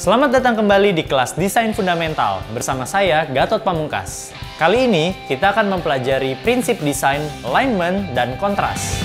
Selamat datang kembali di kelas Desain Fundamental bersama saya, Gatot Pamungkas. Kali ini kita akan mempelajari prinsip desain, alignment, dan kontras.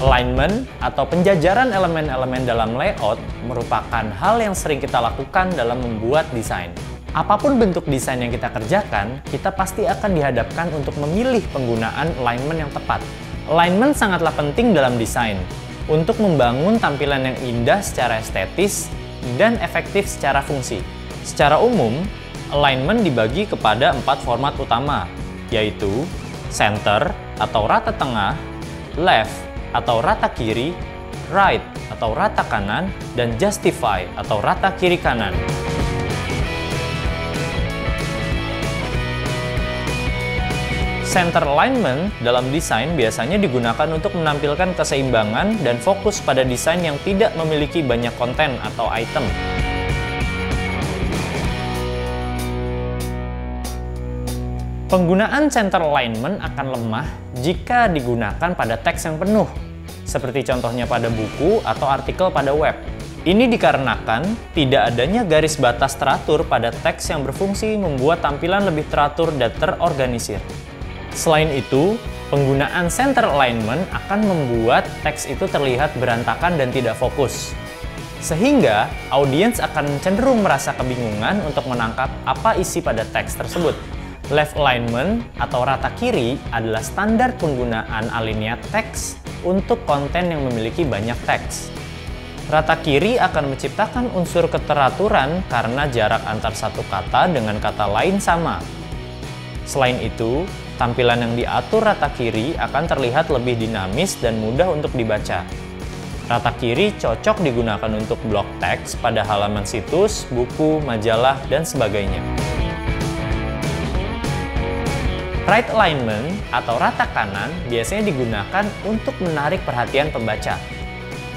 Alignment atau penjajaran elemen-elemen dalam layout merupakan hal yang sering kita lakukan dalam membuat desain. Apapun bentuk desain yang kita kerjakan, kita pasti akan dihadapkan untuk memilih penggunaan alignment yang tepat. Alignment sangatlah penting dalam desain untuk membangun tampilan yang indah secara estetis dan efektif secara fungsi. Secara umum, alignment dibagi kepada 4 format utama, yaitu center atau rata tengah, left atau rata kiri, right atau rata kanan, dan justify atau rata kiri kanan. Center alignment dalam desain biasanya digunakan untuk menampilkan keseimbangan dan fokus pada desain yang tidak memiliki banyak konten atau item. Penggunaan center alignment akan lemah jika digunakan pada teks yang penuh, seperti contohnya pada buku atau artikel pada web. Ini dikarenakan tidak adanya garis batas teratur pada teks yang berfungsi membuat tampilan lebih teratur dan terorganisir. Selain itu, penggunaan center alignment akan membuat teks itu terlihat berantakan dan tidak fokus. Sehingga, audiens akan cenderung merasa kebingungan untuk menangkap apa isi pada teks tersebut. Left alignment atau rata kiri adalah standar penggunaan alineat teks untuk konten yang memiliki banyak teks. Rata kiri akan menciptakan unsur keteraturan karena jarak antar satu kata dengan kata lain sama. Selain itu, tampilan yang diatur rata kiri akan terlihat lebih dinamis dan mudah untuk dibaca. Rata kiri cocok digunakan untuk blok teks pada halaman situs, buku, majalah, dan sebagainya. Right alignment atau rata kanan biasanya digunakan untuk menarik perhatian pembaca.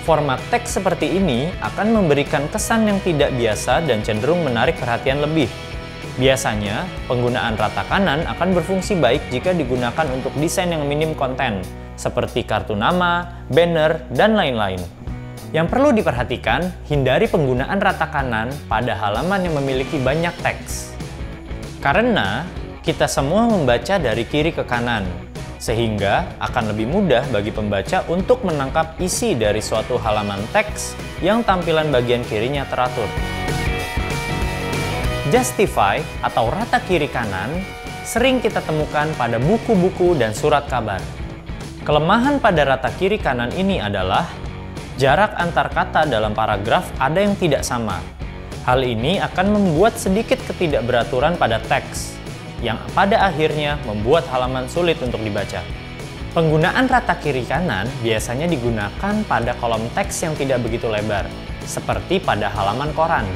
Format teks seperti ini akan memberikan kesan yang tidak biasa dan cenderung menarik perhatian lebih. Biasanya, penggunaan rata kanan akan berfungsi baik jika digunakan untuk desain yang minim konten, seperti kartu nama, banner, dan lain-lain. Yang perlu diperhatikan, hindari penggunaan rata kanan pada halaman yang memiliki banyak teks. Karena kita semua membaca dari kiri ke kanan, sehingga akan lebih mudah bagi pembaca untuk menangkap isi dari suatu halaman teks yang tampilan bagian kirinya teratur. Justify atau rata kiri kanan sering kita temukan pada buku-buku dan surat kabar. Kelemahan pada rata kiri kanan ini adalah jarak antar kata dalam paragraf ada yang tidak sama. Hal ini akan membuat sedikit ketidakberaturan pada teks, yang pada akhirnya membuat halaman sulit untuk dibaca. Penggunaan rata kiri kanan biasanya digunakan pada kolom teks yang tidak begitu lebar, seperti pada halaman koran.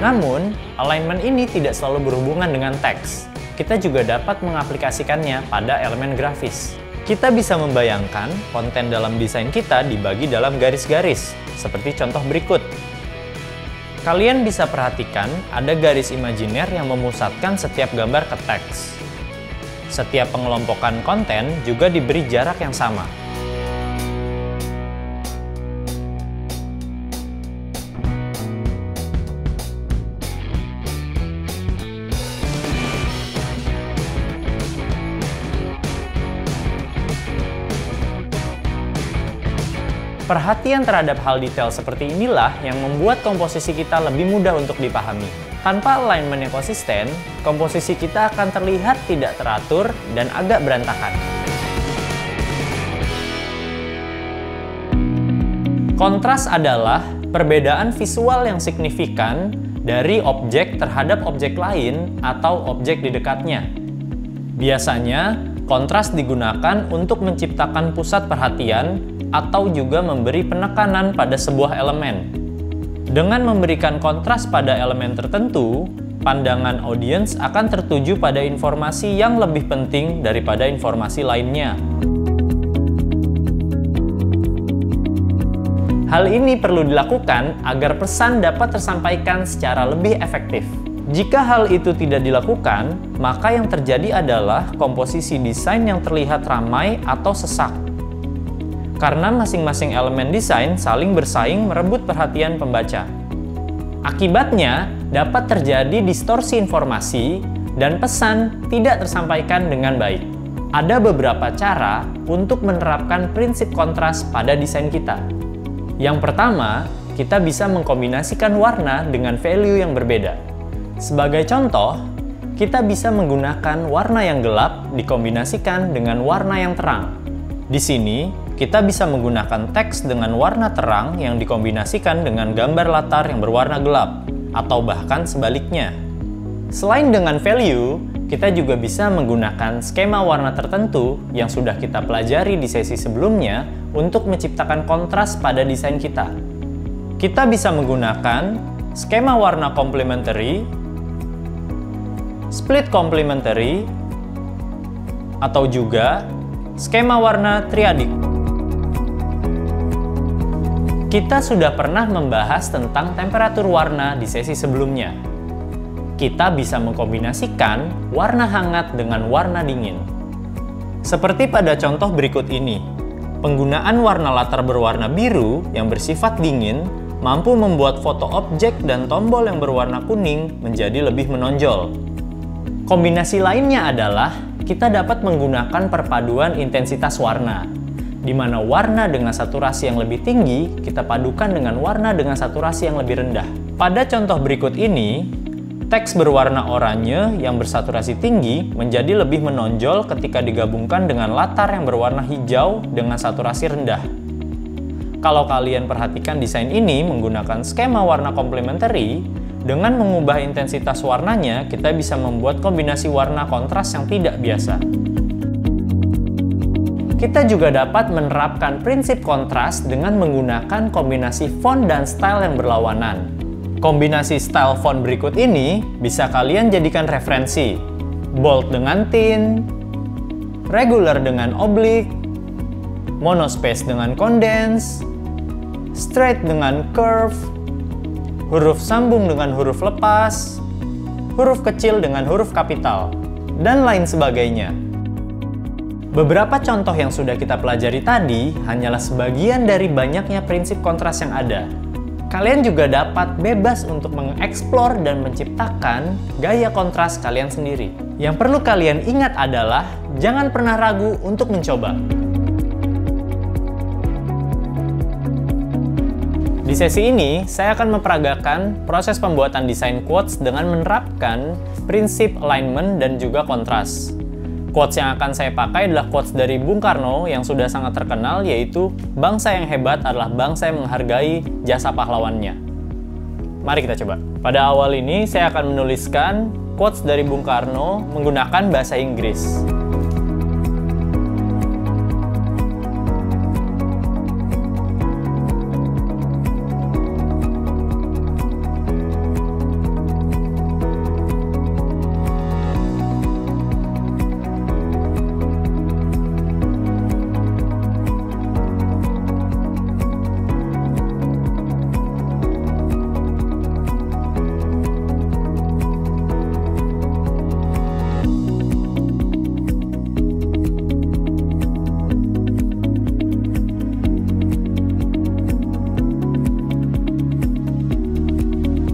Namun, alignment ini tidak selalu berhubungan dengan teks. Kita juga dapat mengaplikasikannya pada elemen grafis. Kita bisa membayangkan konten dalam desain kita dibagi dalam garis-garis, seperti contoh berikut. Kalian bisa perhatikan ada garis imajiner yang memusatkan setiap gambar ke teks. Setiap pengelompokan konten juga diberi jarak yang sama. Perhatian terhadap hal detail seperti inilah yang membuat komposisi kita lebih mudah untuk dipahami. Tanpa alignment yang konsisten, komposisi kita akan terlihat tidak teratur dan agak berantakan. Kontras adalah perbedaan visual yang signifikan dari objek terhadap objek lain atau objek di dekatnya. Biasanya, kontras digunakan untuk menciptakan pusat perhatian atau juga memberi penekanan pada sebuah elemen. Dengan memberikan kontras pada elemen tertentu, pandangan audiens akan tertuju pada informasi yang lebih penting daripada informasi lainnya. Hal ini perlu dilakukan agar pesan dapat tersampaikan secara lebih efektif. Jika hal itu tidak dilakukan, maka yang terjadi adalah komposisi desain yang terlihat ramai atau sesak. Karena masing-masing elemen desain saling bersaing merebut perhatian pembaca. Akibatnya, dapat terjadi distorsi informasi dan pesan tidak tersampaikan dengan baik. Ada beberapa cara untuk menerapkan prinsip kontras pada desain kita. Yang pertama, kita bisa mengkombinasikan warna dengan value yang berbeda. Sebagai contoh, kita bisa menggunakan warna yang gelap dikombinasikan dengan warna yang terang. Di sini, kita bisa menggunakan teks dengan warna terang yang dikombinasikan dengan gambar latar yang berwarna gelap, atau bahkan sebaliknya. Selain dengan value, kita juga bisa menggunakan skema warna tertentu yang sudah kita pelajari di sesi sebelumnya untuk menciptakan kontras pada desain kita. Kita bisa menggunakan skema warna complementary, split complementary, atau juga skema warna triadic. Kita sudah pernah membahas tentang temperatur warna di sesi sebelumnya. Kita bisa mengkombinasikan warna hangat dengan warna dingin. Seperti pada contoh berikut ini, penggunaan warna latar berwarna biru yang bersifat dingin mampu membuat foto objek dan tombol yang berwarna kuning menjadi lebih menonjol. Kombinasi lainnya adalah kita dapat menggunakan perpaduan intensitas warna, di mana warna dengan saturasi yang lebih tinggi kita padukan dengan warna dengan saturasi yang lebih rendah. Pada contoh berikut ini, teks berwarna oranye yang bersaturasi tinggi menjadi lebih menonjol ketika digabungkan dengan latar yang berwarna hijau dengan saturasi rendah. Kalau kalian perhatikan desain ini menggunakan skema warna complementary, dengan mengubah intensitas warnanya, kita bisa membuat kombinasi warna kontras yang tidak biasa. Kita juga dapat menerapkan prinsip kontras dengan menggunakan kombinasi font dan style yang berlawanan. Kombinasi style font berikut ini bisa kalian jadikan referensi. Bold dengan thin, regular dengan oblique, monospace dengan condense, straight dengan curve, huruf sambung dengan huruf lepas, huruf kecil dengan huruf kapital, dan lain sebagainya. Beberapa contoh yang sudah kita pelajari tadi hanyalah sebagian dari banyaknya prinsip kontras yang ada. Kalian juga dapat bebas untuk mengeksplor dan menciptakan gaya kontras kalian sendiri. Yang perlu kalian ingat adalah jangan pernah ragu untuk mencoba. Di sesi ini, saya akan memperagakan proses pembuatan desain quotes dengan menerapkan prinsip alignment dan juga kontras. Quotes yang akan saya pakai adalah quotes dari Bung Karno yang sudah sangat terkenal, yaitu bangsa yang hebat adalah bangsa yang menghargai jasa pahlawannya. Mari kita coba. Pada awal ini, saya akan menuliskan quotes dari Bung Karno menggunakan bahasa Inggris.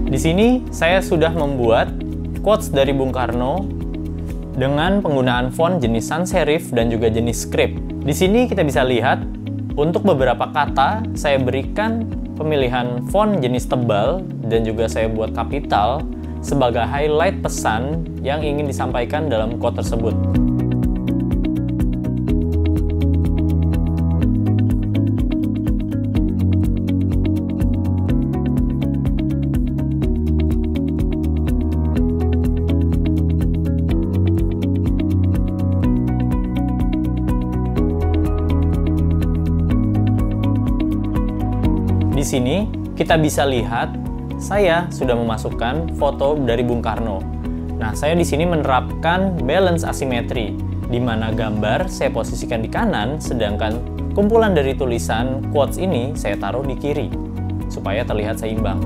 Di sini saya sudah membuat quotes dari Bung Karno dengan penggunaan font jenis sans serif dan juga jenis script. Di sini kita bisa lihat untuk beberapa kata saya berikan pemilihan font jenis tebal dan juga saya buat kapital sebagai highlight pesan yang ingin disampaikan dalam quote tersebut. Di sini kita bisa lihat saya sudah memasukkan foto dari Bung Karno. Nah, saya di sini menerapkan balance asimetri, di mana gambar saya posisikan di kanan, sedangkan Kumpulan dari tulisan quotes ini saya taruh di kiri, supaya terlihat seimbang.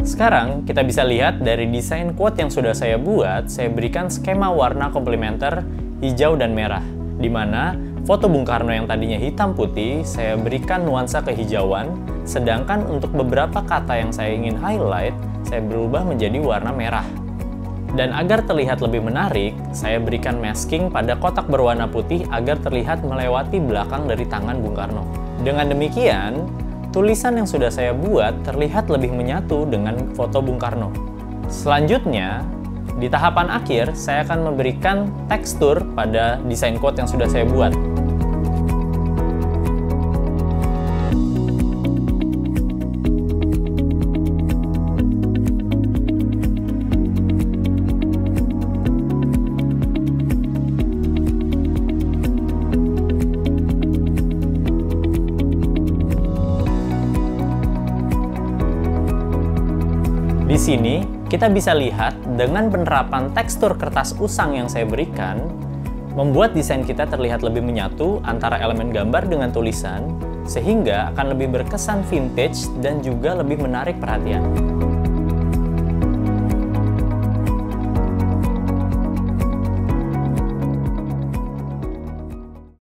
Sekarang kita bisa lihat dari desain quote yang sudah saya buat, saya berikan skema warna komplementer hijau dan merah, di mana foto Bung Karno yang tadinya hitam putih, saya berikan nuansa kehijauan, sedangkan untuk beberapa kata yang saya ingin highlight, saya berubah menjadi warna merah. Dan agar terlihat lebih menarik, saya berikan masking pada kotak berwarna putih agar terlihat melewati belakang dari tangan Bung Karno. Dengan demikian, tulisan yang sudah saya buat terlihat lebih menyatu dengan foto Bung Karno. Selanjutnya, di tahapan akhir, saya akan memberikan tekstur pada desain quote yang sudah saya buat. Di sini, kita bisa lihat dengan penerapan tekstur kertas usang yang saya berikan, membuat desain kita terlihat lebih menyatu antara elemen gambar dengan tulisan, sehingga akan lebih berkesan vintage dan juga lebih menarik perhatian.